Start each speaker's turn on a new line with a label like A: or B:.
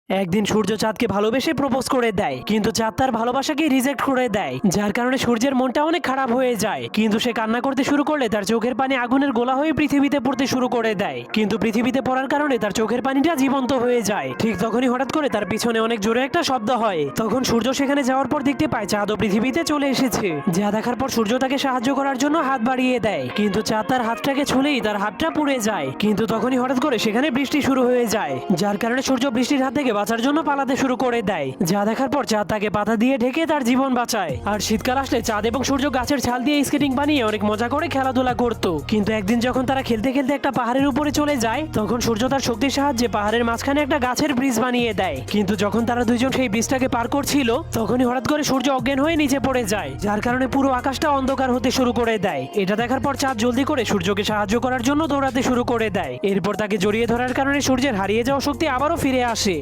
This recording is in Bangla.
A: একদিন সূর্য চাঁদকে ভালোবেসে প্রপোজ করে দেয়, কিন্তু চাঁদ তার ভালোবাসাকে রিজেক্ট করে দেয়, যার কারণে সূর্যের মনটা অনেক খারাপ হয়ে যায়। কিন্তু সে কান্না করতে শুরু করলে তার চোখের পানি আগুনের গোলা হয়ে পৃথিবীতে পড়তে শুরু করে দেয়। কিন্তু পৃথিবীতে পড়ার কারণে তার চোখের পানিটা জীবন্ত হয়ে যায়। ঠিক তখনই হঠাৎ করে তার পিছনে অনেক জোরে একটা শব্দ হয়। তখন সূর্য সেখানে যাওয়ার পর দেখতে পায় চাঁদও পৃথিবীতে চলে এসেছে। যা দেখার পর সূর্য তাকে সাহায্য করার জন্য হাত বাড়িয়ে দেয়, কিন্তু চাঁদ তার হাতটাকে ছুঁলেই তার হাতটা পুড়ে যায়। কিন্তু তখনই হঠাৎ করে সেখানে বৃষ্টি শুরু হয়ে যায়, যার কারণে সূর্য বৃষ্টির হাত থেকে বাঁচার জন্য পালাতে শুরু করে দেয়। যা দেখার পর চাঁদ তাকে পাতা দিয়ে ঢেকে তার জীবন বাঁচায়। আর শীতকাল আসলে চাঁদ এবং সূর্য গাছের ছাল দিয়ে স্কেটিং বানিয়ে অনেক মজা করে খেলাধুলা করত। কিন্তু একদিন যখন তারা খেলতে খেলতে একটা পাহাড়ের উপরে চলে যায়, তখন সূর্য তার শক্তির সাহায্যে পাহাড়ের মাঝখানে একটা গাছের ব্রিজ বানিয়ে দেয়। কিন্তু যখন তারা দুইজন সেই ব্রিজটাকে পার করছিল, তখনই হঠাৎ করে সূর্য অজ্ঞান হয়ে নিচে পড়ে যায়, যার কারণে পুরো আকাশটা অন্ধকার হতে শুরু করে দেয়। এটা দেখার পর চাঁদ জলদি করে সূর্যকে সাহায্য করার জন্য দৌড়াতে শুরু করে দেয়। এরপর তাকে জড়িয়ে ধরার কারণে সূর্যের হারিয়ে যাওয়া শক্তি আবারও ফিরে আসে,